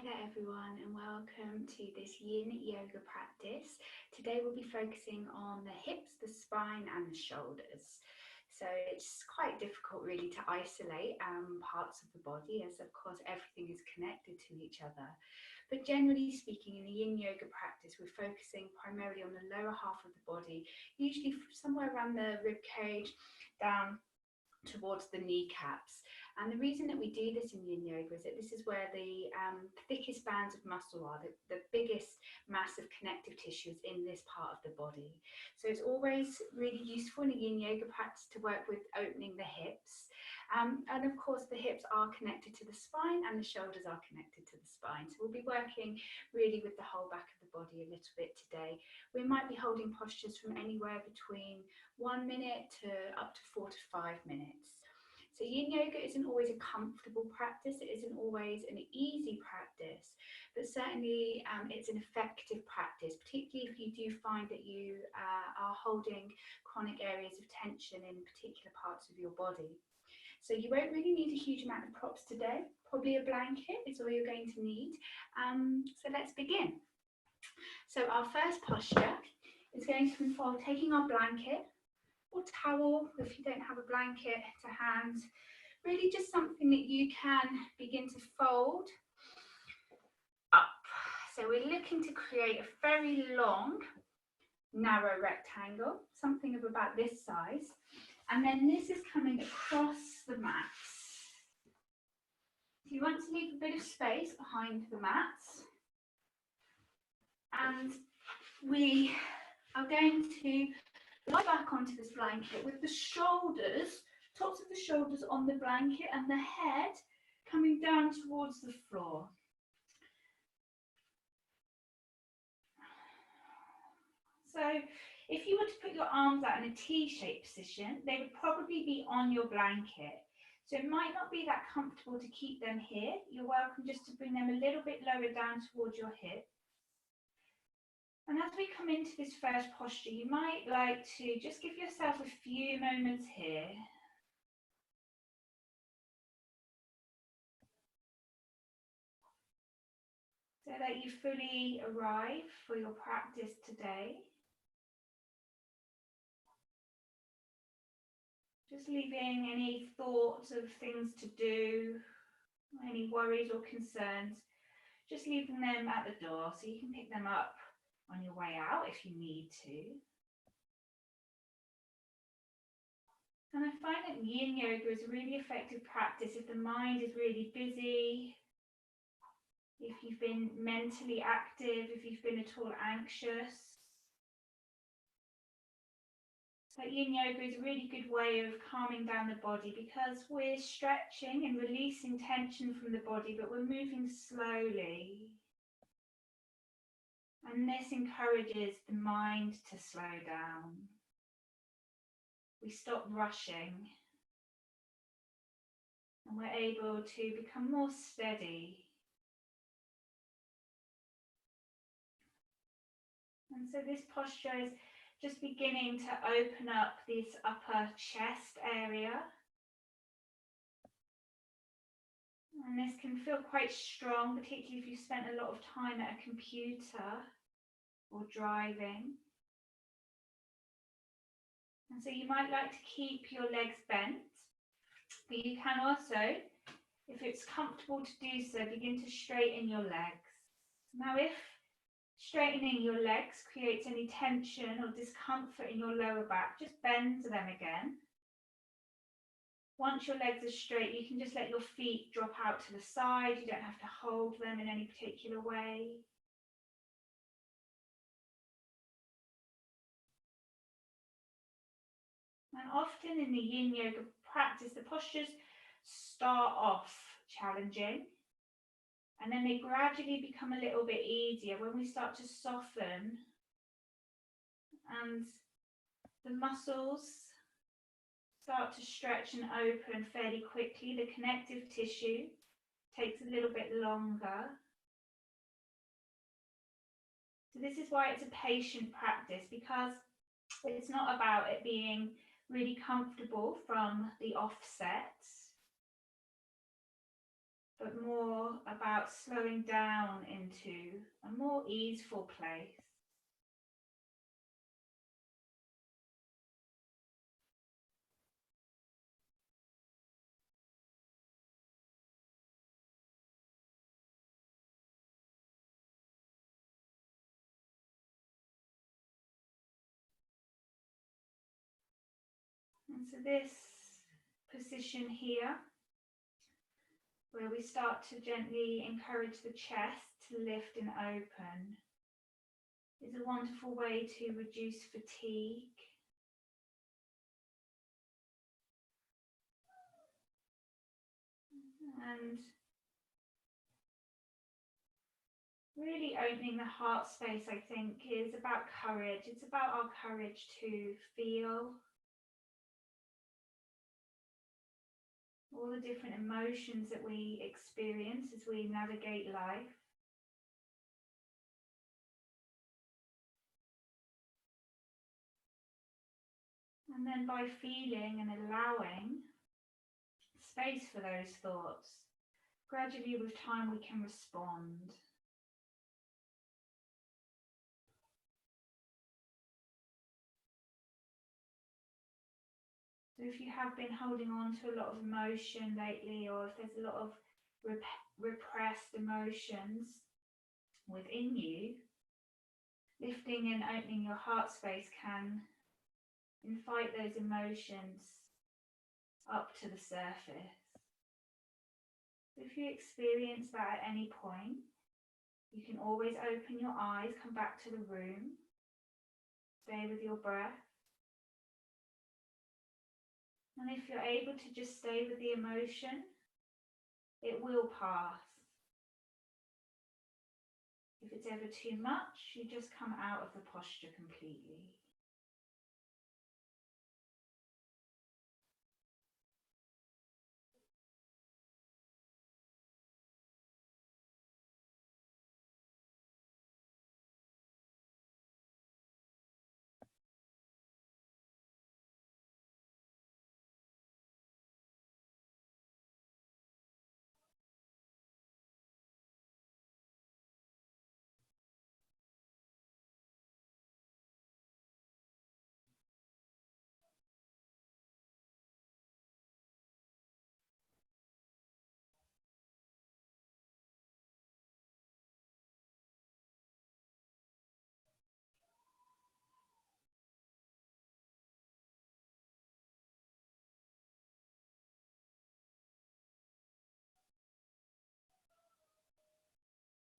there everyone, and welcome to this yin yoga practice. Today we'll be focusing on the hips, the spine and the shoulders. So it's quite difficult really to isolate parts of the body, as of course everything is connected to each other. But generally speaking, in the yin yoga practice, we're focusing primarily on the lower half of the body, usually somewhere around the rib cage down towards the kneecaps. And the reason that we do this in yin yoga is that this is where the thickest bands of muscle are, the biggest mass of connective tissues in this part of the body. So it's always really useful in a yin yoga practice to work with opening the hips. And of course the hips are connected to the spine and the shoulders are connected to the spine. So we'll be working really with the whole back of the body a little bit today. We might be holding postures from anywhere between 1 minute to up to 4 to 5 minutes. So yin yoga isn't always a comfortable practice, it isn't always an easy practice, but certainly it's an effective practice, particularly if you do find that you are holding chronic areas of tension in particular parts of your body. So you won't really need a huge amount of props today, probably a blanket is all you're going to need. So let's begin. So our first posture is going to involve taking our blanket or towel, if you don't have a blanket to hand, really just something that you can begin to fold up. So we're looking to create a very long, narrow rectangle, something of about this size, and then this is coming across the mats. So you want to leave a bit of space behind the mats, and we are going to lie back onto this blanket with the shoulders, tops of the shoulders on the blanket and the head coming down towards the floor. So if you were to put your arms out in a T-shaped position, they would probably be on your blanket. So it might not be that comfortable to keep them here. You're welcome just to bring them a little bit lower down towards your hip. And as we come into this first posture, you might like to just give yourself a few moments here. So that you fully arrive for your practice today. Just leaving any thoughts of things to do, any worries or concerns, just leaving them at the door so you can pick them up on your way out if you need to. And I find that yin yoga is a really effective practice if the mind is really busy, if you've been mentally active, if you've been at all anxious. But yin yoga is a really good way of calming down the body because we're stretching and releasing tension from the body, but we're moving slowly. And this encourages the mind to slow down. We stop rushing and we're able to become more steady. And so this posture is just beginning to open up this upper chest area. And this can feel quite strong, particularly if you spent a lot of time at a computer or driving. And so you might like to keep your legs bent, but you can also, if it's comfortable to do so, begin to straighten your legs. Now, if straightening your legs creates any tension or discomfort in your lower back, just bend them again. Once your legs are straight, you can just let your feet drop out to the side. You don't have to hold them in any particular way. And often in the yin yoga practice, the postures start off challenging and then they gradually become a little bit easier when we start to soften and the muscles start to stretch and open fairly quickly. The connective tissue takes a little bit longer. So this is why it's a patient practice, because it's not about it being really comfortable from the offset. but more about slowing down into a more easeful place. And so this position here, where we start to gently encourage the chest to lift and open, is a wonderful way to reduce fatigue. And really opening the heart space, I think, is about courage. It's about our courage to feel all the different emotions that we experience as we navigate life. And then by feeling and allowing space for those thoughts, gradually with time we can respond. So if you have been holding on to a lot of emotion lately, or if there's a lot of repressed emotions within you, lifting and opening your heart space can invite those emotions up to the surface. If you experience that at any point, you can always open your eyes, come back to the room, stay with your breath. And if you're able to just stay with the emotion, it will pass. If it's ever too much, you just come out of the posture completely.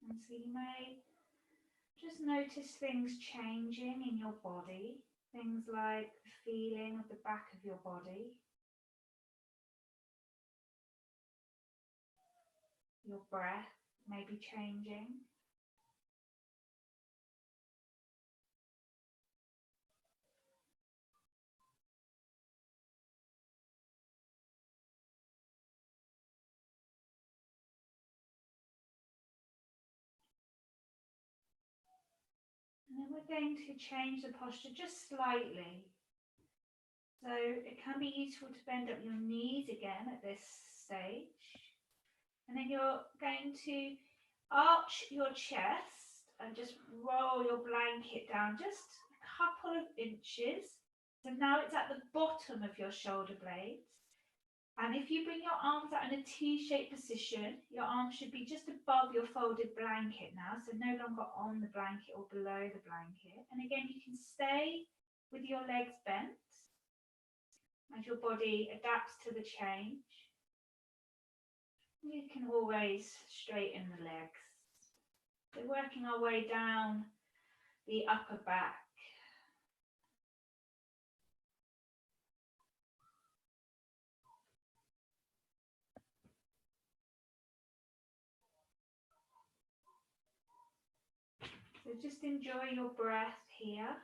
And so you may just notice things changing in your body, things like the feeling of the back of your body, your breath may be changing. And then we're going to change the posture just slightly. So it can be useful to bend up your knees again at this stage. And then you're going to arch your chest and just roll your blanket down just a couple of inches. So now it's at the bottom of your shoulder blades. And if you bring your arms out in a T-shaped position, your arms should be just above your folded blanket now, so no longer on the blanket or below the blanket. And again, you can stay with your legs bent as your body adapts to the change. You can always straighten the legs. So working our way down the upper back. So just enjoy your breath here.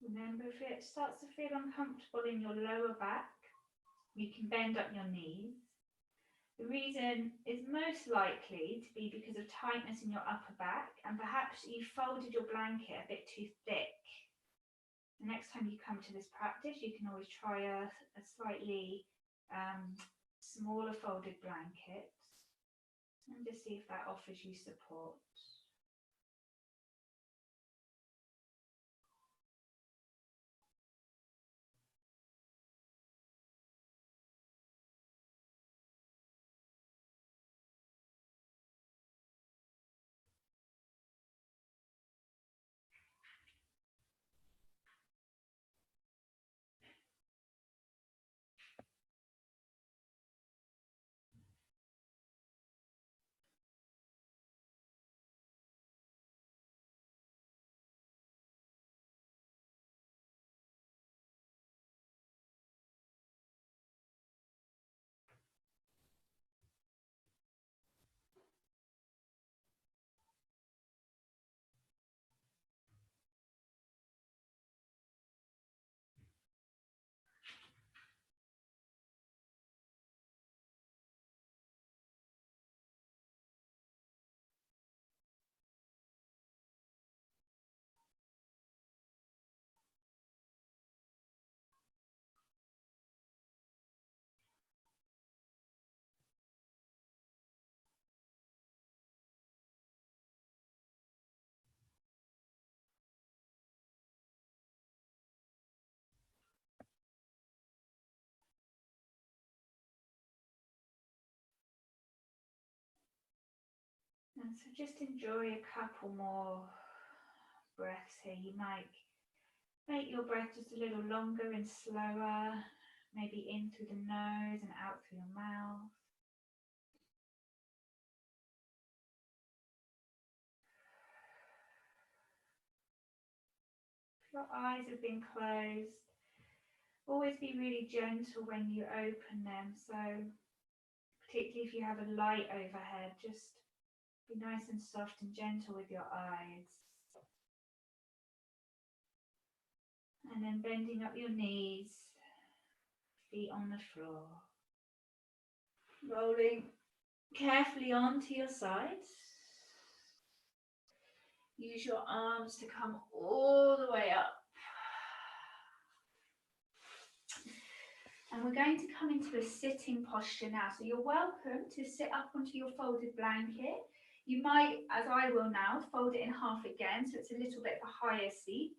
Remember, if it starts to feel uncomfortable in your lower back, you can bend up your knees. The reason is most likely to be because of tightness in your upper back, and perhaps you folded your blanket a bit too thick. The next time you come to this practice, you can always try a slightly smaller folded blanket and just see if that offers you support. And so just enjoy a couple more breaths here. You might make your breath just a little longer and slower, maybe in through the nose and out through your mouth. If your eyes have been closed, always be really gentle when you open them. So particularly if you have a light overhead, just be nice and soft and gentle with your eyes. And then bending up your knees, feet on the floor. Rolling carefully onto your sides. Use your arms to come all the way up. And we're going to come into a sitting posture now. So you're welcome to sit up onto your folded blanket. You might, as I will now, fold it in half again, so it's a little bit of a higher seat.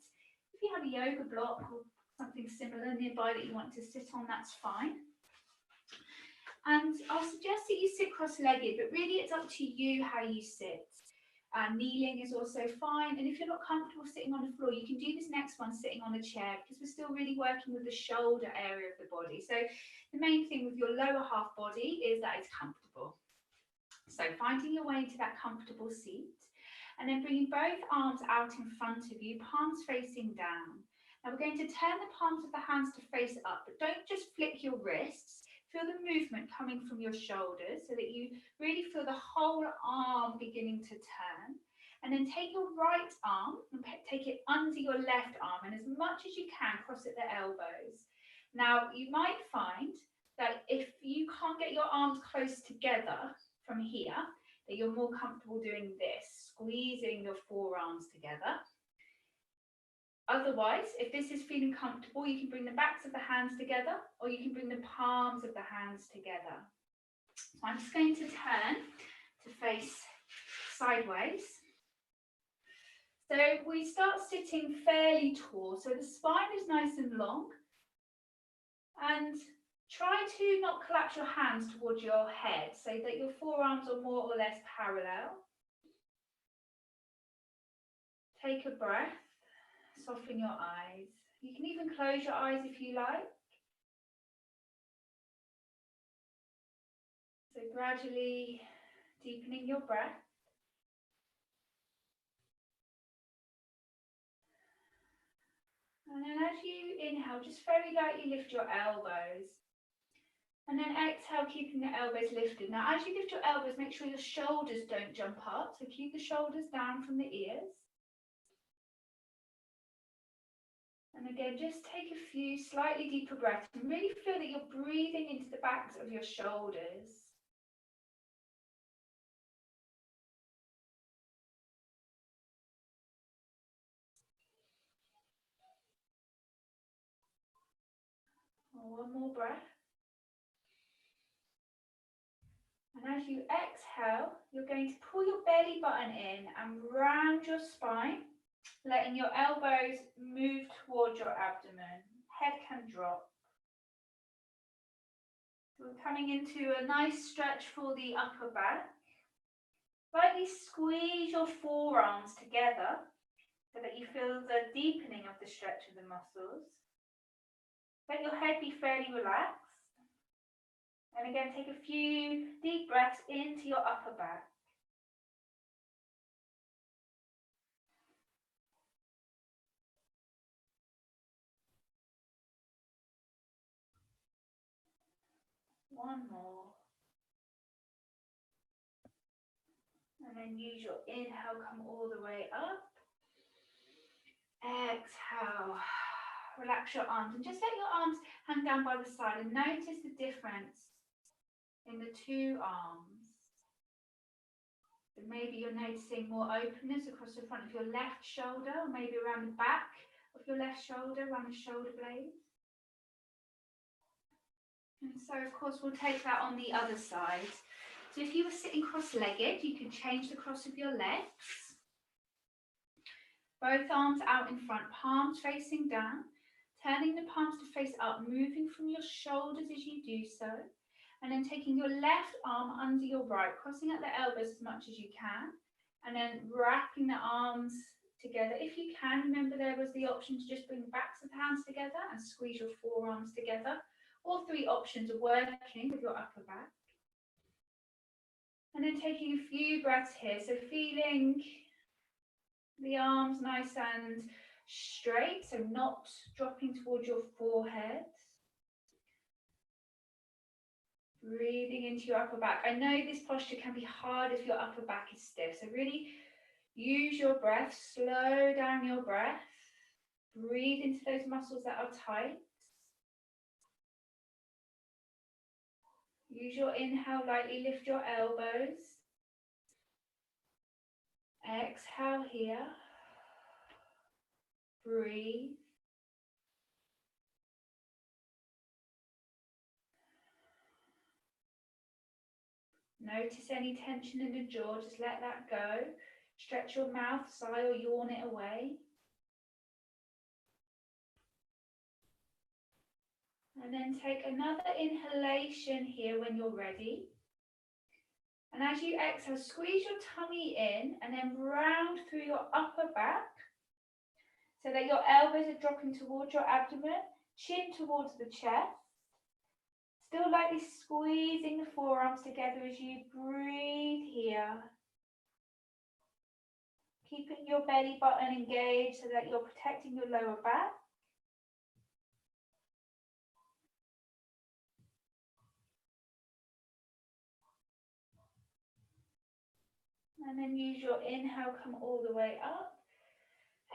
If you have a yoga block or something similar nearby that you want to sit on, that's fine. And I'll suggest that you sit cross-legged, but really it's up to you how you sit. Kneeling is also fine, and if you're not comfortable sitting on the floor, you can do this next one sitting on a chair, because we're still really working with the shoulder area of the body. So the main thing with your lower half body is that it's comfortable. So finding your way into that comfortable seat, and then bringing both arms out in front of you, palms facing down. Now we're going to turn the palms of the hands to face up, but don't just flick your wrists. Feel the movement coming from your shoulders so that you really feel the whole arm beginning to turn. And then take your right arm and take it under your left arm, and as much as you can, cross at the elbows. Now, you might find that if you can't get your arms close together from here, that you're more comfortable doing this, squeezing your forearms together. Otherwise, if this is feeling comfortable, you can bring the backs of the hands together, or you can bring the palms of the hands together. So I'm just going to turn to face sideways. So we start sitting fairly tall, so the spine is nice and long. And try to not collapse your hands towards your head, so that your forearms are more or less parallel. Take a breath. Soften your eyes. You can even close your eyes if you like. So gradually deepening your breath. And then as you inhale, just very lightly lift your elbows. And then exhale, keeping the elbows lifted. Now as you lift your elbows, make sure your shoulders don't jump up. So keep the shoulders down from the ears. And again, just take a few slightly deeper breaths and really feel that you're breathing into the backs of your shoulders. One more breath. And as you exhale, you're going to pull your belly button in and round your spine, letting your elbows move towards your abdomen. Head can drop. So we're coming into a nice stretch for the upper back. Slightly squeeze your forearms together so that you feel the deepening of the stretch of the muscles. Let your head be fairly relaxed. And again, take a few deep breaths into your upper back. One more. And then use your inhale, come all the way up. Exhale. Relax your arms and just let your arms hang down by the side and notice the difference in the two arms. So maybe you're noticing more openness across the front of your left shoulder, or maybe around the back of your left shoulder, around the shoulder blades. And so, of course, we'll take that on the other side. So if you were sitting cross-legged, you can change the cross of your legs. Both arms out in front, palms facing down, turning the palms to face up, moving from your shoulders as you do so, and then taking your left arm under your right, crossing at the elbows as much as you can, and then wrapping the arms together. If you can, remember there was the option to just bring the backs of the hands together and squeeze your forearms together. All three options are working with your upper back. And then taking a few breaths here, so feeling the arms nice and straight, so not dropping towards your forehead. Breathing into your upper back. I know this posture can be hard if your upper back is stiff, so really use your breath, slow down your breath. Breathe into those muscles that are tight. Use your inhale, lightly lift your elbows. Exhale here. Breathe. Notice any tension in the jaw, just let that go. Stretch your mouth, sigh or yawn it away. And then take another inhalation here when you're ready. And as you exhale, squeeze your tummy in and then round through your upper back so that your elbows are dropping towards your abdomen, chin towards the chest. Still lightly squeezing the forearms together as you breathe here. Keeping your belly button engaged so that you're protecting your lower back. And then use your inhale, come all the way up.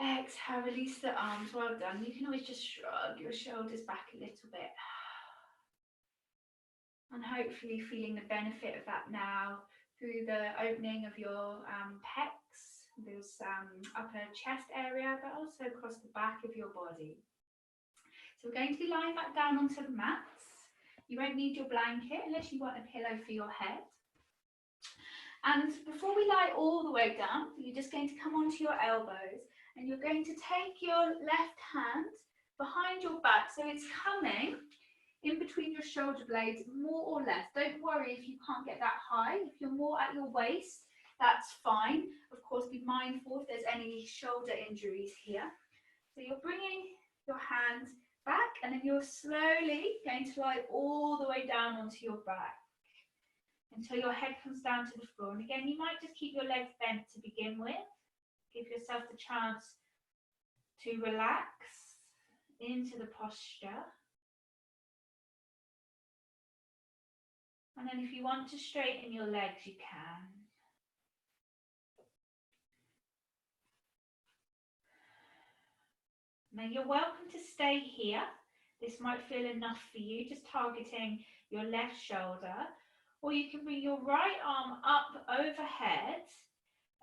Exhale, release the arms, well done. You can always just shrug your shoulders back a little bit. And hopefully feeling the benefit of that now through the opening of your pecs, this upper chest area, but also across the back of your body. So we're going to be lying back down onto the mats. You won't need your blanket unless you want a pillow for your head. And before we lie all the way down, you're just going to come onto your elbows and you're going to take your left hand behind your back. So it's coming in between your shoulder blades, more or less. Don't worry if you can't get that high. If you're more at your waist, that's fine. Of course, be mindful if there's any shoulder injuries here. So you're bringing your hand back and then you're slowly going to lie all the way down onto your back until your head comes down to the floor. And again, you might just keep your legs bent to begin with. Give yourself the chance to relax into the posture. And then if you want to straighten your legs, you can. Now you're welcome to stay here. This might feel enough for you, just targeting your left shoulder. Or you can bring your right arm up overhead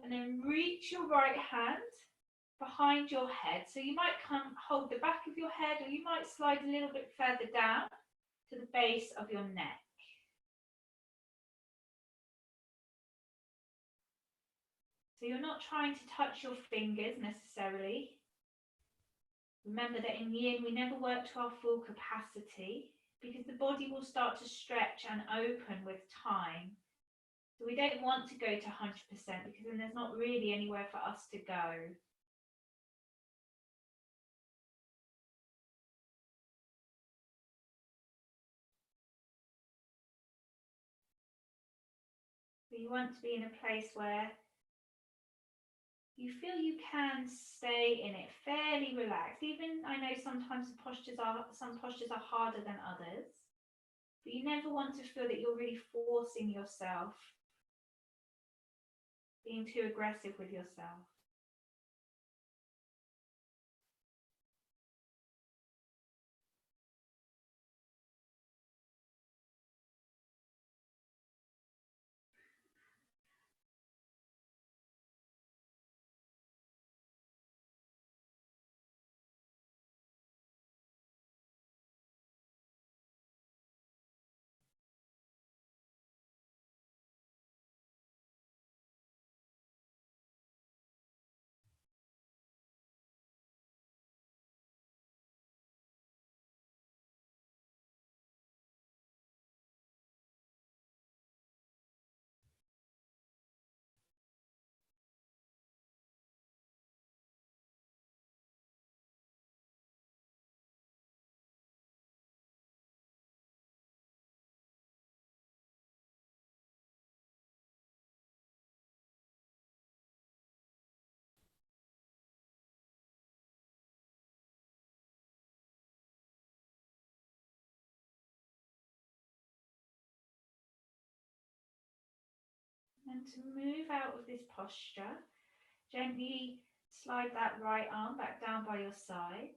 and then reach your right hand behind your head. So you might hold the back of your head, or you might slide a little bit further down to the base of your neck. So you're not trying to touch your fingers necessarily. Remember that in yin we never work to our full capacity because the body will start to stretch and open with time. So we don't want to go to 100% because then there's not really anywhere for us to go. So you want to be in a place where you feel you can stay in it fairly relaxed. Even I know sometimes some postures are harder than others, but you never want to feel that you're really forcing yourself, being too aggressive with yourself. And to move out of this posture, gently slide that right arm back down by your side.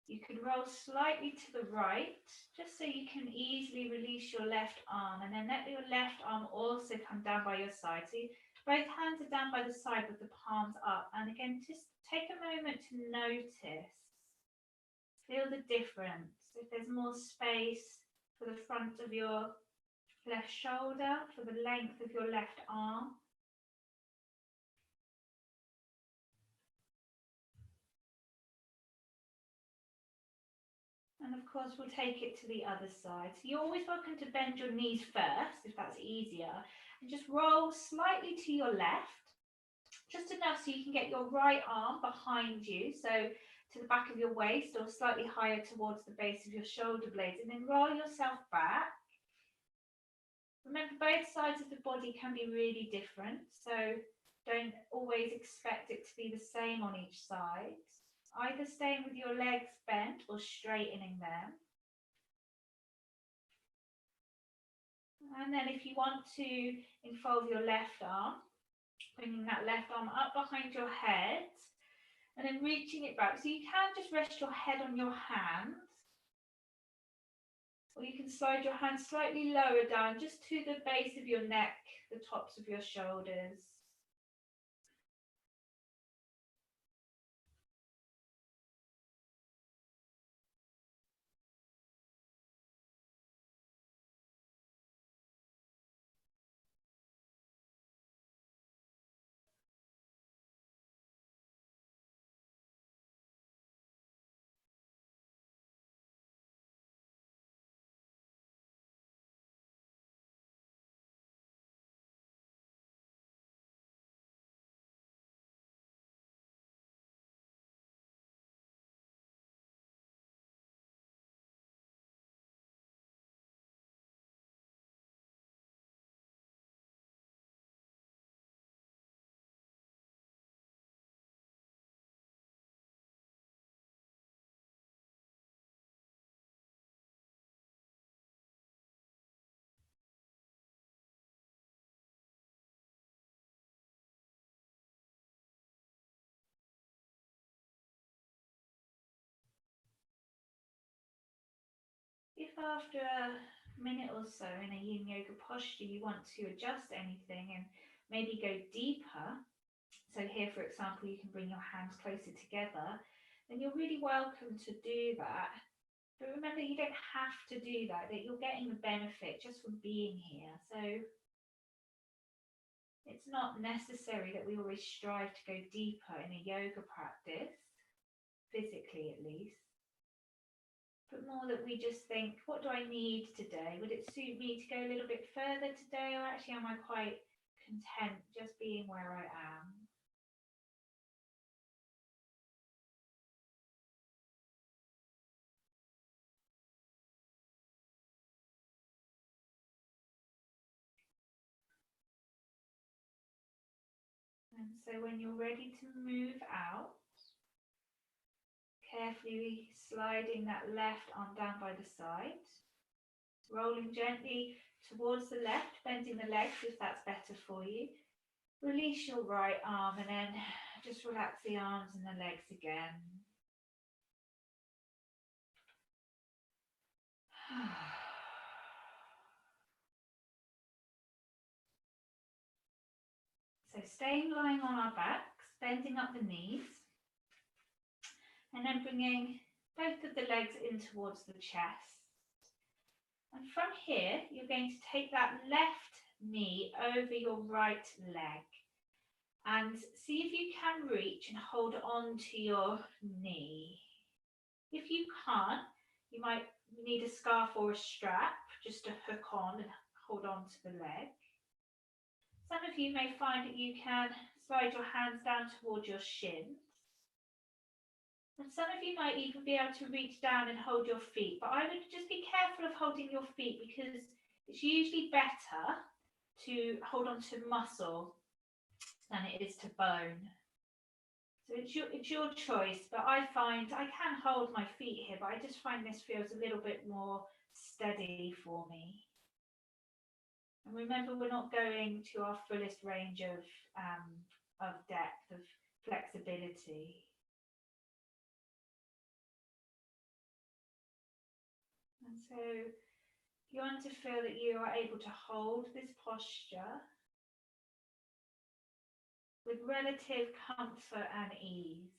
You can roll slightly to the right, just so you can easily release your left arm, and then let your left arm also come down by your side. So both hands are down by the side with the palms up. And again, just take a moment to notice. Feel the difference. If there's more space for the front of your left shoulder, for the length of your left arm. And of course, we'll take it to the other side. So you're always welcome to bend your knees first, if that's easier. And just roll slightly to your left, just enough so you can get your right arm behind you, so to the back of your waist or slightly higher towards the base of your shoulder blades, and then roll yourself back. Remember, both sides of the body can be really different, so don't always expect it to be the same on each side. Either staying with your legs bent or straightening them. And then if you want to involve your left arm, bringing that left arm up behind your head and then reaching it back. So you can just rest your head on your hands, or you can slide your hands slightly lower down just to the base of your neck, the tops of your shoulders. after a minute or so in a yin yoga posture you want to adjust anything and maybe go deeper, so here for example you can bring your hands closer together, then you're really welcome to do that. But remember, you don't have to do that, that you're getting the benefit just from being here. So it's not necessary that we always strive to go deeper in a yoga practice, physically at least, but more that we just think, what do I need today? Would it suit me to go a little bit further today, or actually am I quite content just being where I am? And so when you're ready to move out, carefully sliding that left arm down by the side, rolling gently towards the left, bending the legs if that's better for you. Release your right arm and then just relax the arms and the legs again. So staying lying on our backs, bending up the knees, and then bringing both of the legs in towards the chest. And from here, you're going to take that left knee over your right leg and see if you can reach and hold on to your knee. If you can't, you might need a scarf or a strap just to hook on and hold on to the leg. Some of you may find that you can slide your hands down towards your shins. And some of you might even be able to reach down and hold your feet, but I would just be careful of holding your feet because it's usually better to hold on to muscle than it is to bone. So it's your choice, but I find I can hold my feet here, but I just find this feels a little bit more steady for me. And remember, we're not going to our fullest range of depth, of flexibility. And so you want to feel that you are able to hold this posture with relative comfort and ease.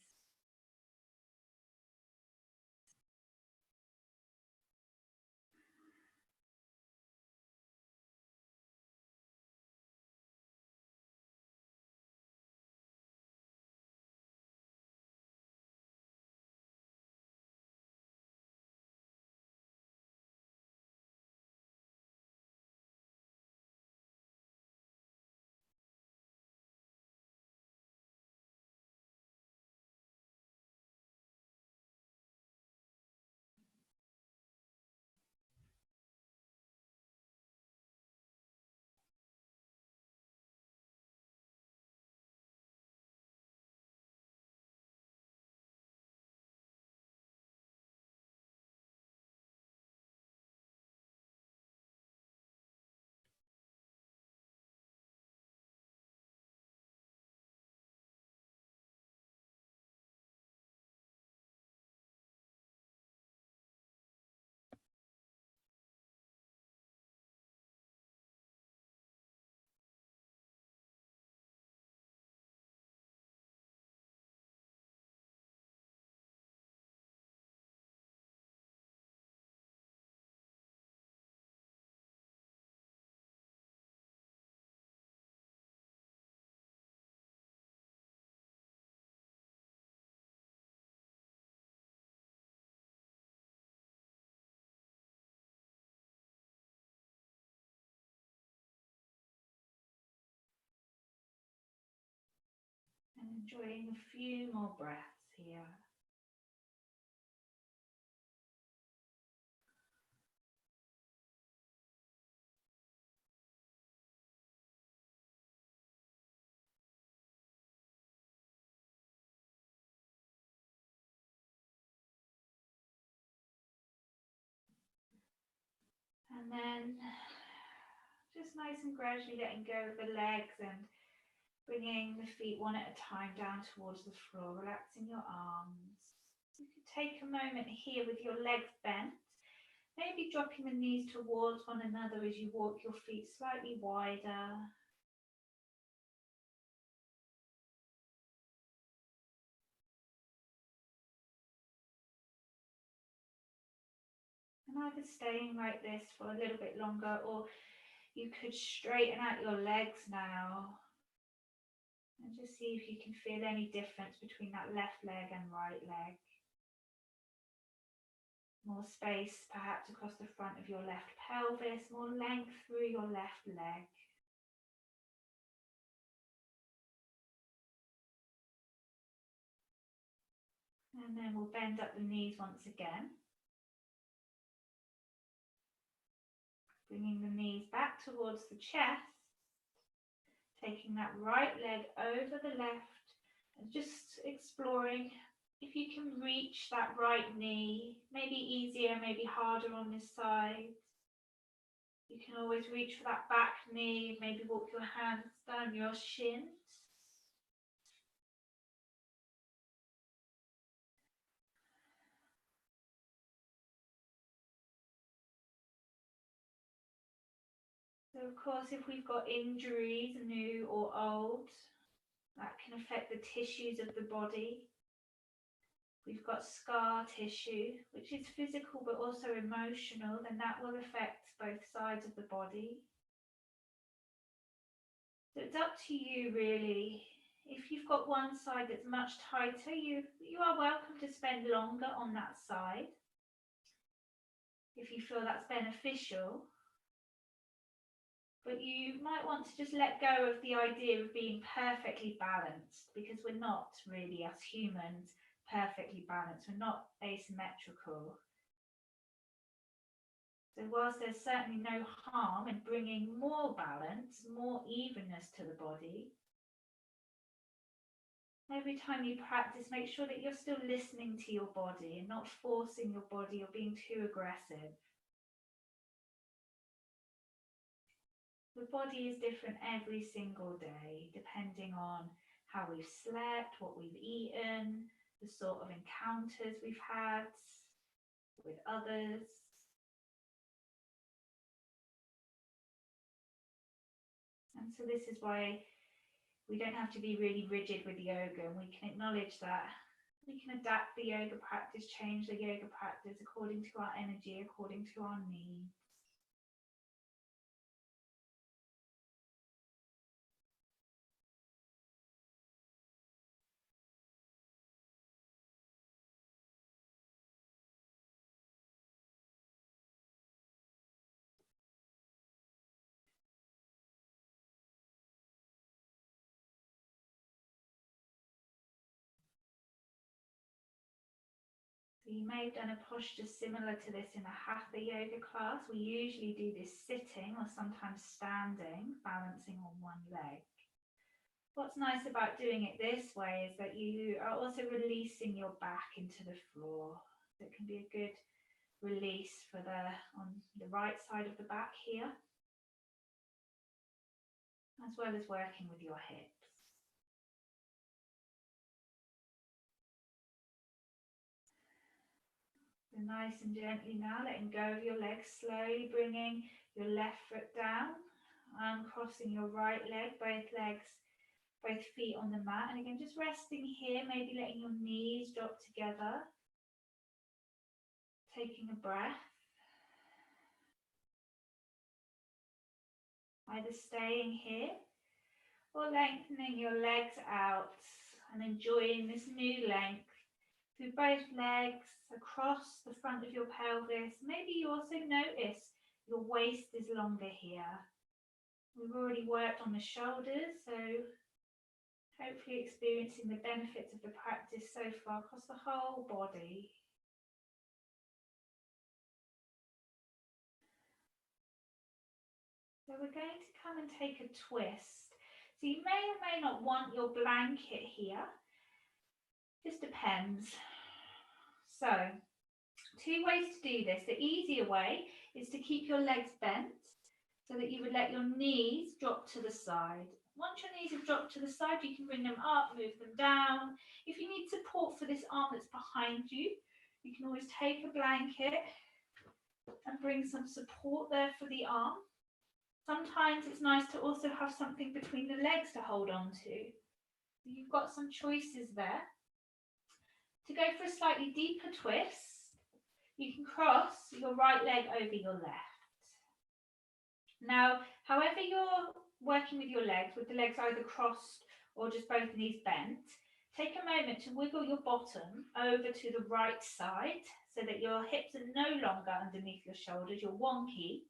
And enjoying a few more breaths here. And then just nice and gradually letting go of the legs and bringing the feet one at a time down towards the floor, relaxing your arms. You can take a moment here with your legs bent Maybe dropping the knees towards one another as you walk your feet slightly wider. And either staying like this for a little bit longer, or you could straighten out your legs now. And just see if you can feel any difference between that left leg and right leg. More space perhaps across the front of your left pelvis, more length through your left leg. And then we'll bend up the knees once again. Bringing the knees back towards the chest. Taking that right leg over the left and just exploring if you can reach that right knee. Maybe easier, maybe harder on this side. You can always reach for that back knee, maybe walk your hands down your shins. So of course, if we've got injuries, new or old, that can affect the tissues of the body. We've got scar tissue, which is physical but also emotional, then that will affect both sides of the body. So it's up to you really. If you've got one side that's much tighter, you are welcome to spend longer on that side if you feel that's beneficial. But you might want to just let go of the idea of being perfectly balanced, because we're not really, as humans, perfectly balanced. We're not asymmetrical. So whilst there's certainly no harm in bringing more balance, more evenness to the body, every time you practice, make sure that you're still listening to your body and not forcing your body or being too aggressive. The body is different every single day, depending on how we've slept, what we've eaten, the sort of encounters we've had with others. And so this is why we don't have to be really rigid with yoga, and we can acknowledge that we can adapt the yoga practice, change the yoga practice according to our energy, according to our needs. So you may have done a posture similar to this in a Hatha yoga class. We usually do this sitting or sometimes standing, balancing on one leg. What's nice about doing it this way is that you are also releasing your back into the floor. So it can be a good release for on the right side of the back here, as well as working with your hips. So nice and gently now, letting go of your legs, slowly bringing your left foot down, uncrossing your right leg, both feet on the mat. And again, just resting here, maybe letting your knees drop together. Taking a breath. Either staying here or lengthening your legs out and enjoying this new length through both legs, across the front of your pelvis. Maybe you also notice your waist is longer here. We've already worked on the shoulders, so hopefully experiencing the benefits of the practice so far across the whole body. So we're going to come and take a twist. So you may or may not want your blanket here. Just depends. So, two ways to do this. The easier way is to keep your legs bent so that you would let your knees drop to the side. Once your knees have dropped to the side, you can bring them up, move them down. If you need support for this arm that's behind you, you can always take a blanket and bring some support there for the arm. Sometimes it's nice to also have something between the legs to hold on to. You've got some choices there. To go for a slightly deeper twist, you can cross your right leg over your left. Now, however you're working with your legs, with the legs either crossed or just both knees bent, take a moment to wiggle your bottom over to the right side so that your hips are no longer underneath your shoulders, you're wonky,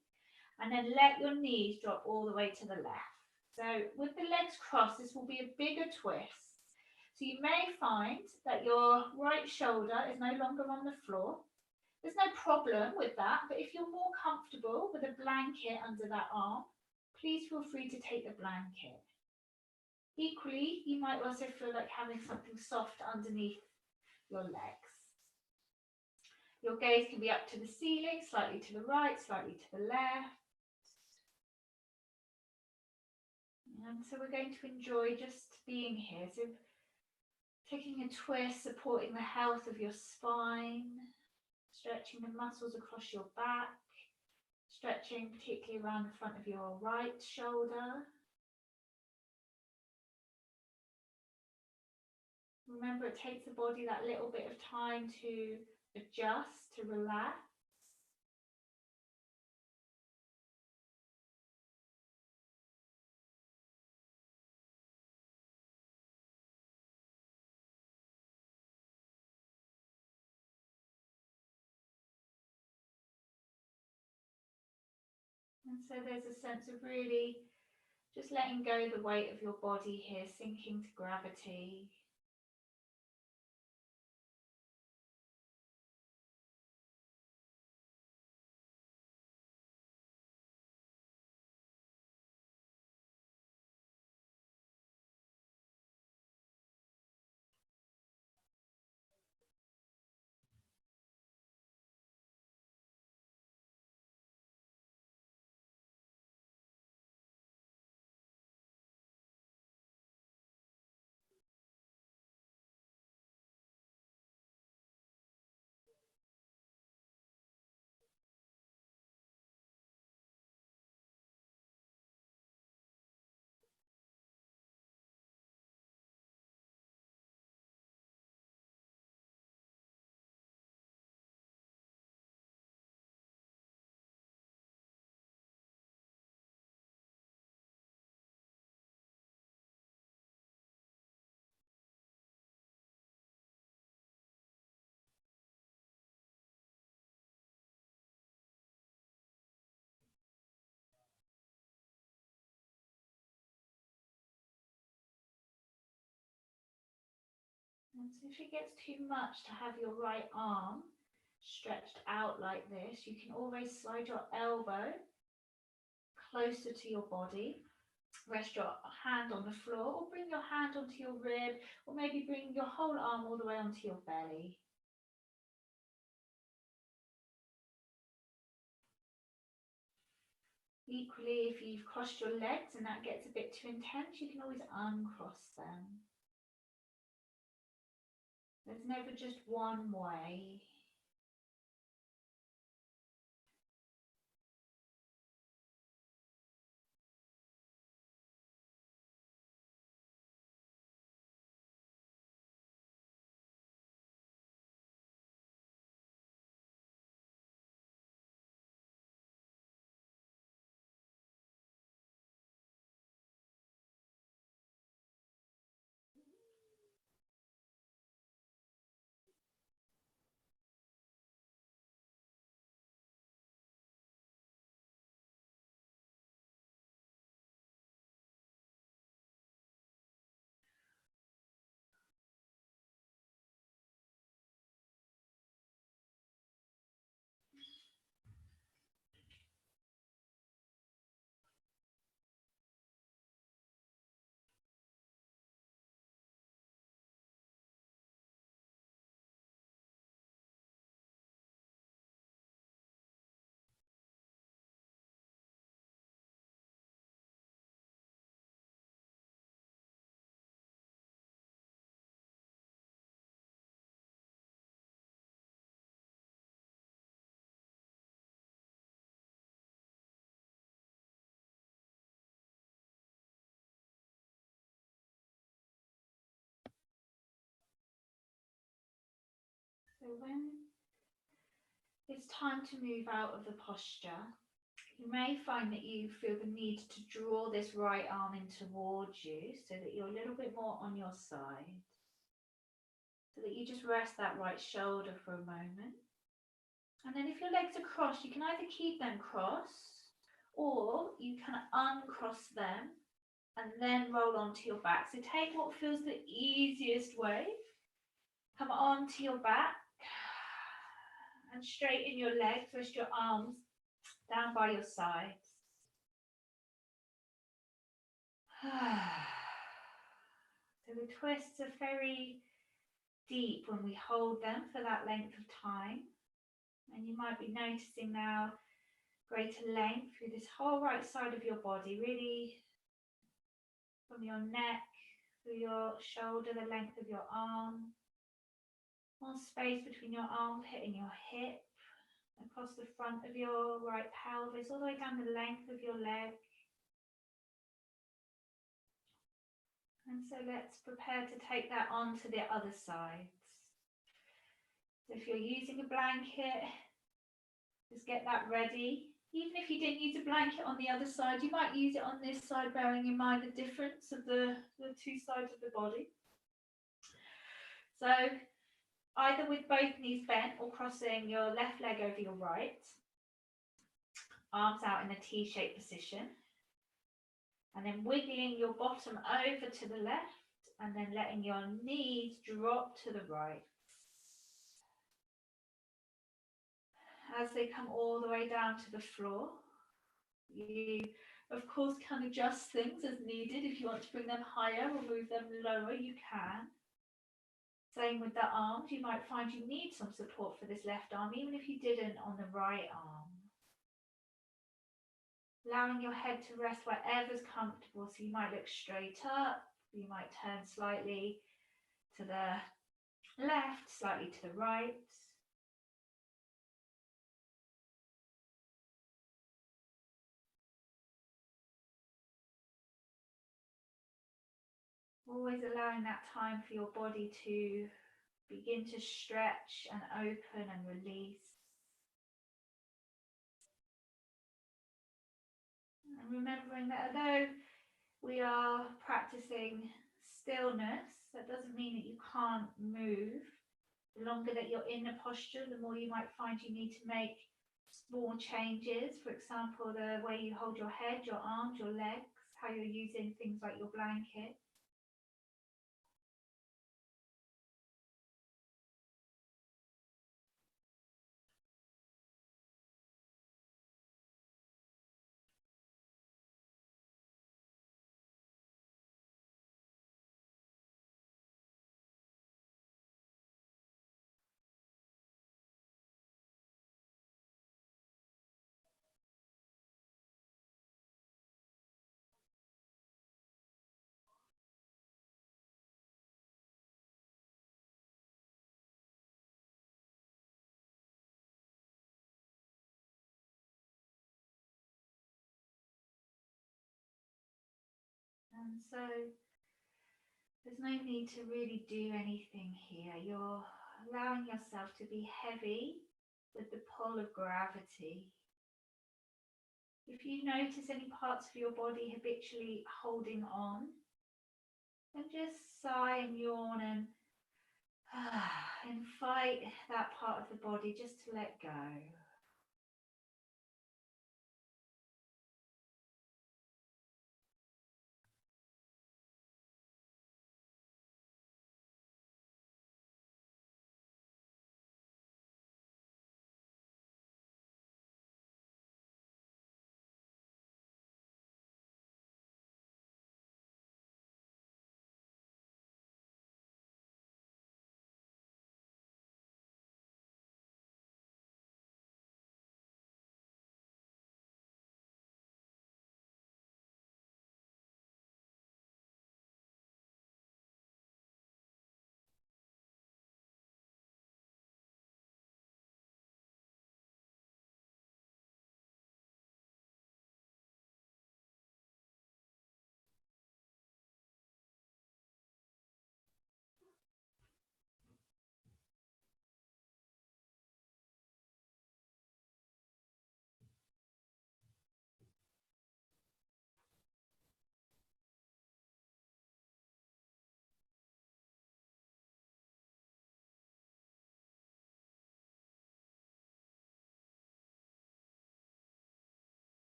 and then let your knees drop all the way to the left. So with the legs crossed, this will be a bigger twist. So you may find that your right shoulder is no longer on the floor. There's no problem with that, but if you're more comfortable with a blanket under that arm, please feel free to take the blanket. Equally, you might also feel like having something soft underneath your legs. Your gaze can be up to the ceiling, slightly to the right, slightly to the left. And so we're going to enjoy just being here. So taking a twist, supporting the health of your spine, stretching the muscles across your back, stretching particularly around the front of your right shoulder. Remember, it takes the body that little bit of time to adjust, to relax. And so there's a sense of really just letting go the weight of your body here, sinking to gravity. And so if it gets too much to have your right arm stretched out like this, you can always slide your elbow closer to your body. Rest your hand on the floor, or bring your hand onto your rib, or maybe bring your whole arm all the way onto your belly. Equally, if you've crossed your legs and that gets a bit too intense, you can always uncross them. There's never just one way. when it's time to move out of the posture, you may find that you feel the need to draw this right arm in towards you so that you're a little bit more on your side. So that you just rest that right shoulder for a moment. And then if your legs are crossed, you can either keep them crossed or you can uncross them and then roll onto your back. So take what feels the easiest way. Come onto your back and straighten your legs, rest your arms down by your sides. So the twists are very deep when we hold them for that length of time. And you might be noticing now greater length through this whole right side of your body, really from your neck, through your shoulder, the length of your arm. More space between your armpit and your hip, across the front of your right pelvis, all the way down the length of your leg. And so let's prepare to take that on to the other sides. So if you're using a blanket, just get that ready. Even if you didn't use a blanket on the other side, you might use it on this side, bearing in mind the difference of the two sides of the body. So either with both knees bent or crossing your left leg over your right, arms out in a T-shaped position, and then wiggling your bottom over to the left and then letting your knees drop to the right. As they come all the way down to the floor, you of course can adjust things as needed. If you want to bring them higher or move them lower, you can. Same with the arms, you might find you need some support for this left arm, even if you didn't on the right arm. Allowing your head to rest wherever's comfortable, so you might look straight up, you might turn slightly to the left, slightly to the right. Always allowing that time for your body to begin to stretch and open and release. And remembering that although we are practicing stillness, that doesn't mean that you can't move. The longer that you're in the posture, the more you might find you need to make small changes. For example, the way you hold your head, your arms, your legs, how you're using things like your blanket. And so there's no need to really do anything here. You're allowing yourself to be heavy with the pull of gravity. If you notice any parts of your body habitually holding on, then just sigh and yawn and invite that part of the body just to let go.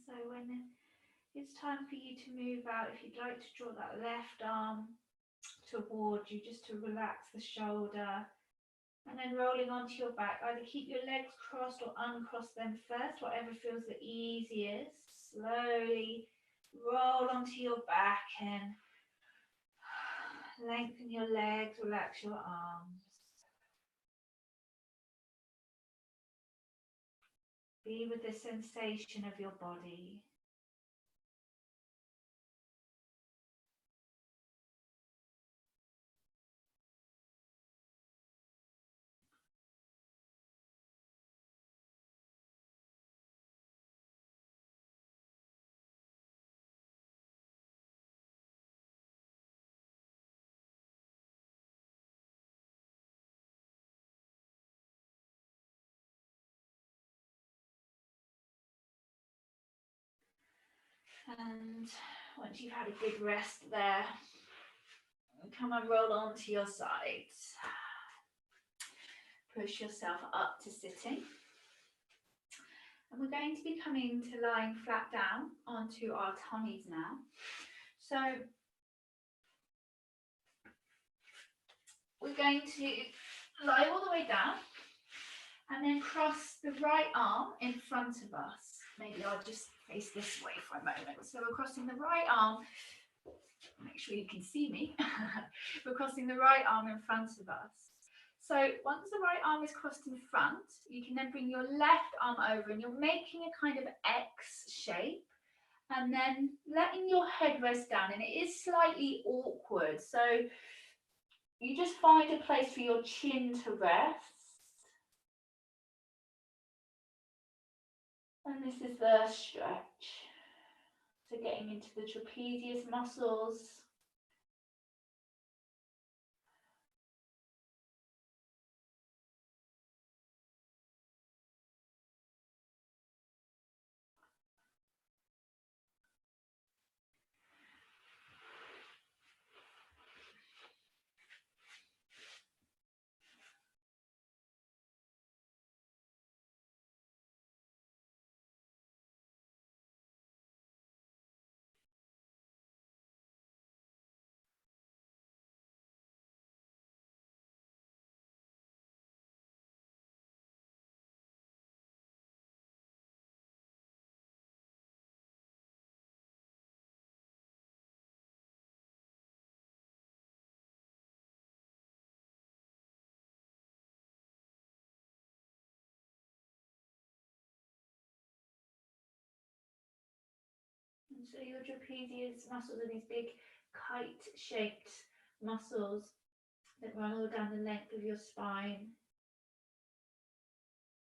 So when it's time for you to move out, if you'd like to draw that left arm towards you, just to relax the shoulder, and then rolling onto your back. Either keep your legs crossed or uncross them first, whatever feels the easiest. Slowly roll onto your back and lengthen your legs, relax your arms. Be with the sensation of your body. And once you've had a good rest there, come and roll onto your sides. Push yourself up to sitting. And we're going to be coming to lying flat down onto our tummies now. So we're going to lie all the way down and then cross the right arm in front of us. Maybe I'll just face this way for a moment. So we're crossing the right arm. Make sure you can see me. We're crossing the right arm in front of us. So once the right arm is crossed in front, you can then bring your left arm over and you're making a kind of X shape and then letting your head rest down. And it is slightly awkward. So you just find a place for your chin to rest. And this is the stretch. So getting into the trapezius muscles. And so your trapezius muscles are these big kite-shaped muscles that run all down the length of your spine.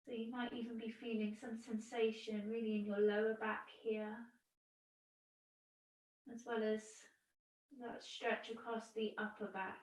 So you might even be feeling some sensation really in your lower back here, as well as that stretch across the upper back.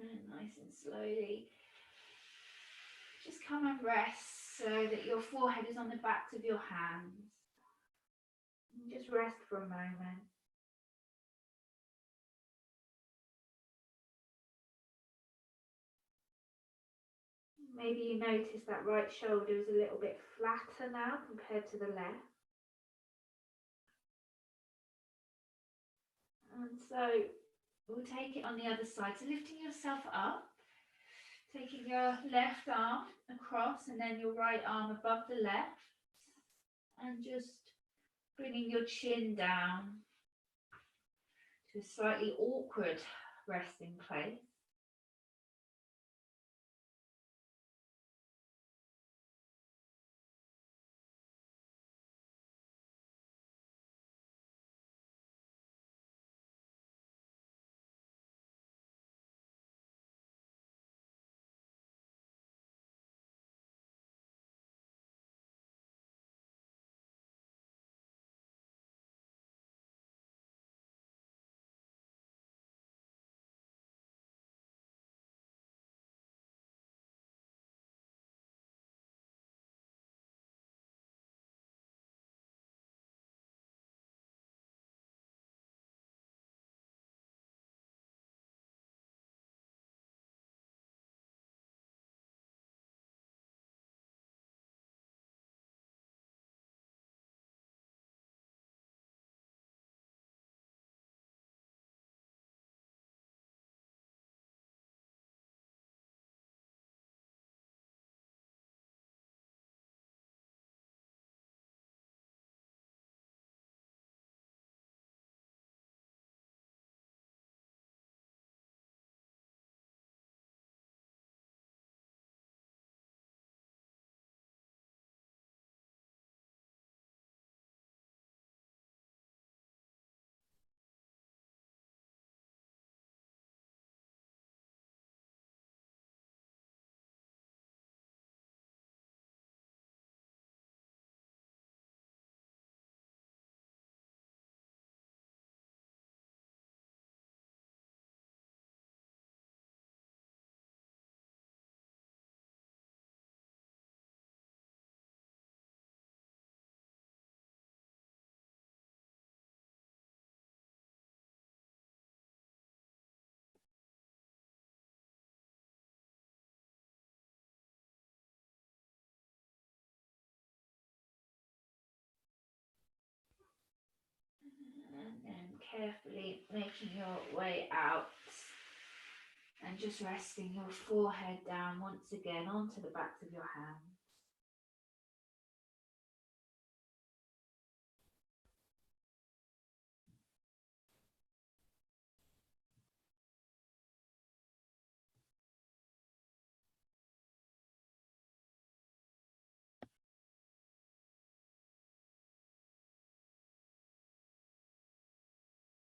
And nice and slowly, just come and rest so that your forehead is on the backs of your hands. And just rest for a moment. Maybe you notice that right shoulder is a little bit flatter now compared to the left. And so we'll take it on the other side. So lifting yourself up, taking your left arm across and then your right arm above the left. And just bringing your chin down. to a slightly awkward resting place. And then carefully making your way out and just resting your forehead down once again onto the backs of your hands.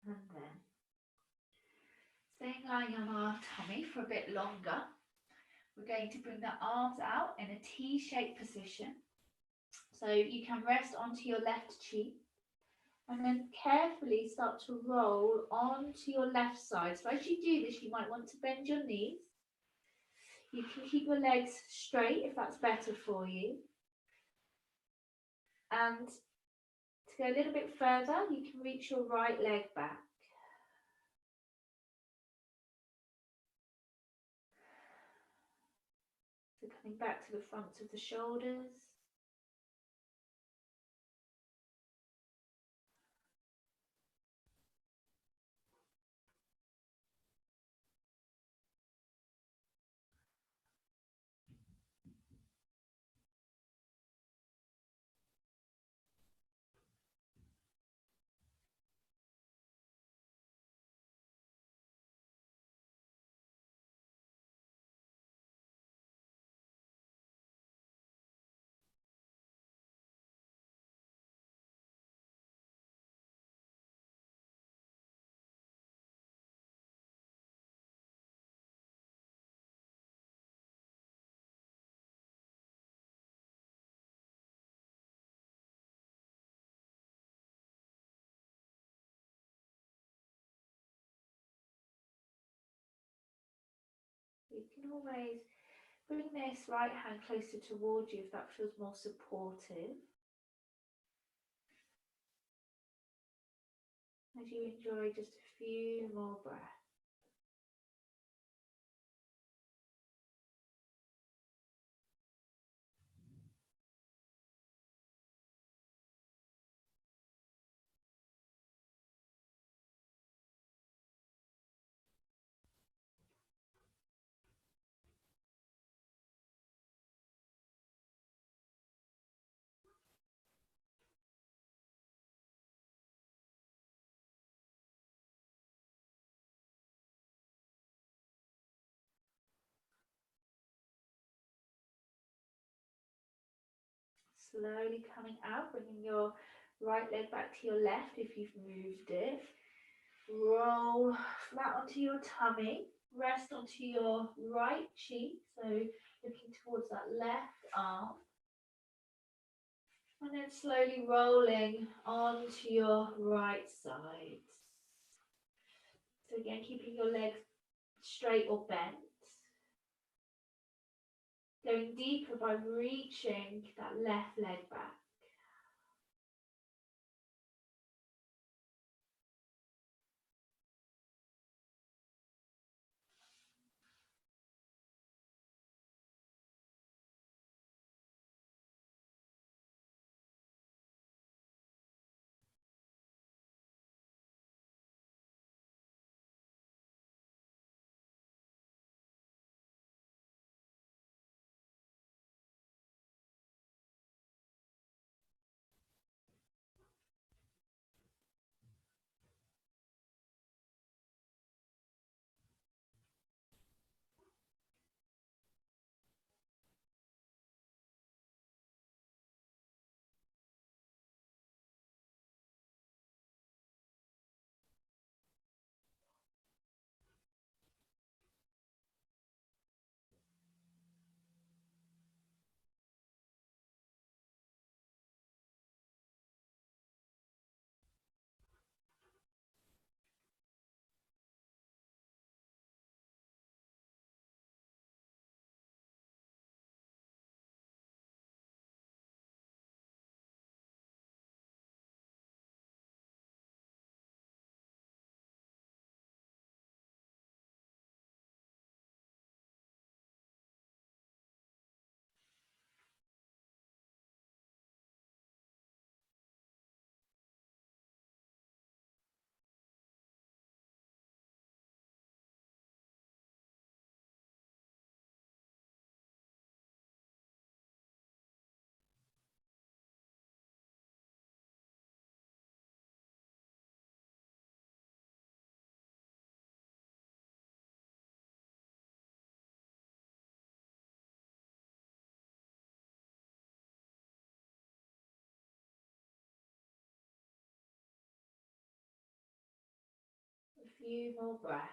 And then staying lying on our tummy for a bit longer, we're going to bring the arms out in a T-shaped position. So you can rest onto your left cheek and then carefully start to roll onto your left side. So as you do this, you might want to bend your knees. You can keep your legs straight if that's better for you. And to go a little bit further, you can reach your right leg back. So coming back to the fronts of the shoulders. You can always bring this right hand closer towards you if that feels more supportive. As you enjoy just a few more breaths. slowly coming out, bringing your right leg back to your left if you've moved it. Roll flat onto your tummy, rest onto your right cheek, so looking towards that left arm. And then slowly rolling onto your right side. So again, keeping your legs straight or bent. Going deeper by reaching that left leg back. A few more breaths.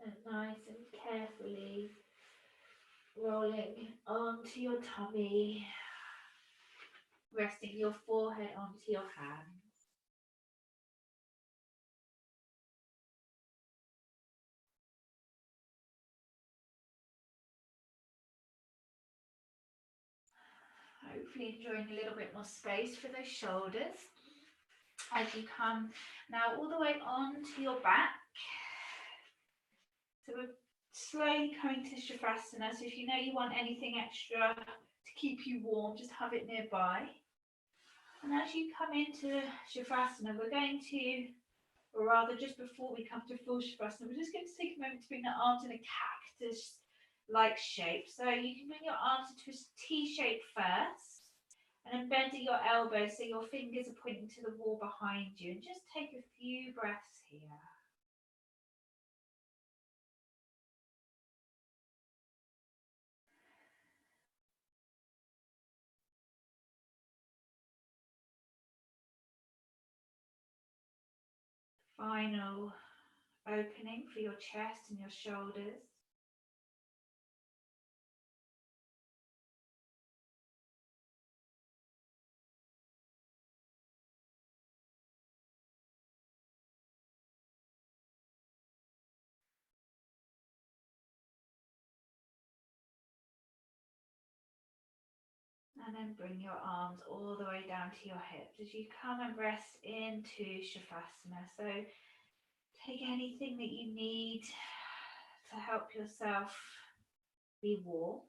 And nice and carefully rolling onto your tummy, resting your forehead onto your hands. Hopefully enjoying a little bit more space for those shoulders. As you come now all the way onto your back. So we're slowly coming to Shavasana. So if you know you want anything extra to keep you warm, just have it nearby. And as you come into Shavasana, we're going to, or rather just before we come to full Shavasana, we're just going to take a moment to bring the arms in a cactus-like shape. So you can bring your arms into a T shape first, and then bending your elbows so your fingers are pointing to the wall behind you. And just take a few breaths here. Final opening for your chest and your shoulders. And then bring your arms all the way down to your hips as you come and rest into Shavasana. So take anything that you need to help yourself be warm.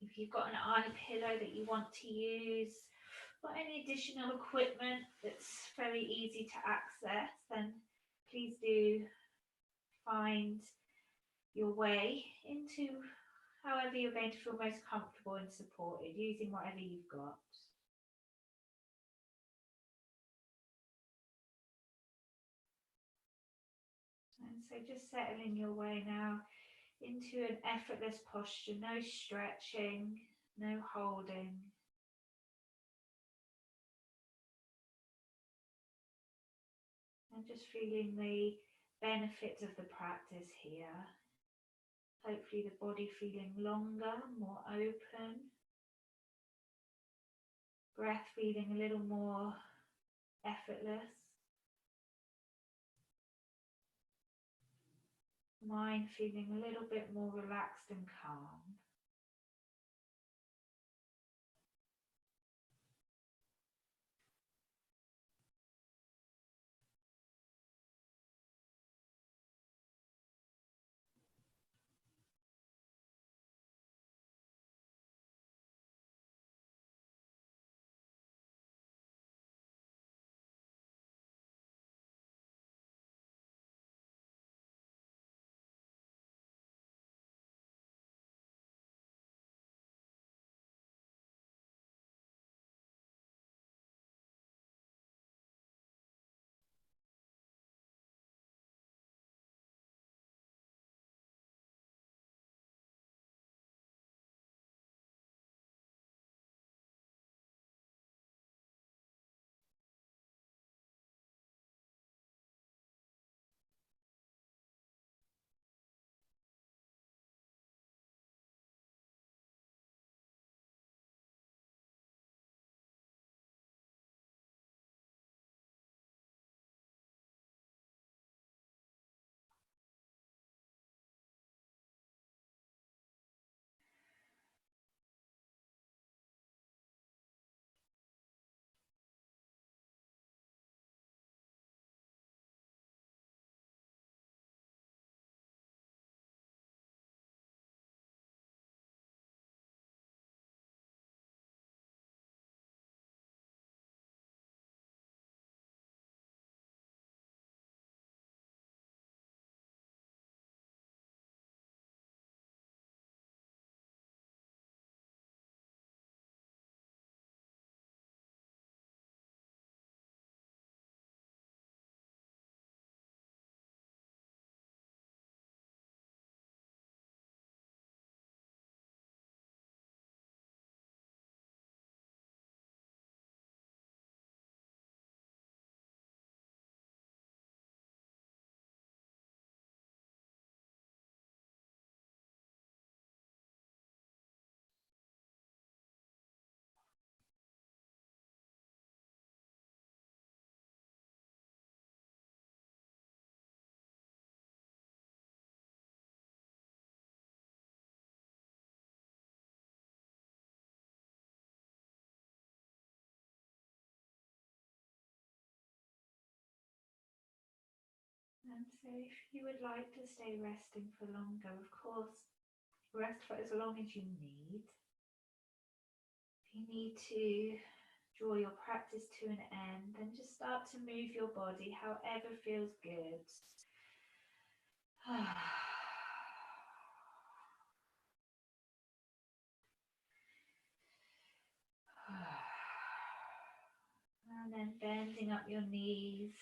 If you've got an eye pillow that you want to use, or any additional equipment that's very easy to access, then please do find your way into however you're going to feel most comfortable and supported, using whatever you've got. And so just settling your way now into an effortless posture, no stretching, no holding. And just feeling the benefits of the practice here. Hopefully the body feeling longer, more open. Breath feeling a little more effortless. Mind feeling a little bit more relaxed and calm. And so if you would like to stay resting for longer, of course, rest for as long as you need. If you need to draw your practice to an end, then just start to move your body however feels good. And then bending up your knees,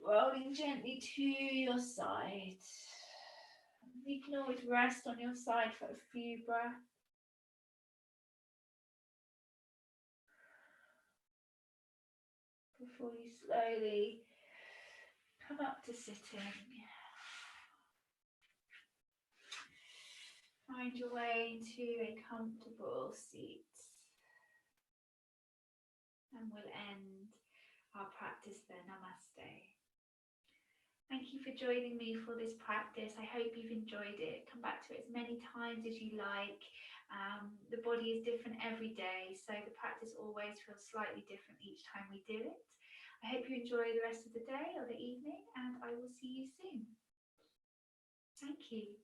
rolling gently to your side. You can always rest on your side for a few breaths. Before you slowly come up to sitting. Find your way into a comfortable seat. And we'll end our practice there. Namaste. Thank you for joining me for this practice. I hope you've enjoyed it. Come back to it as many times as you like. The body is different every day, so the practice always feels slightly different each time we do it. I hope you enjoy the rest of the day or the evening, and I will see you soon. Thank you.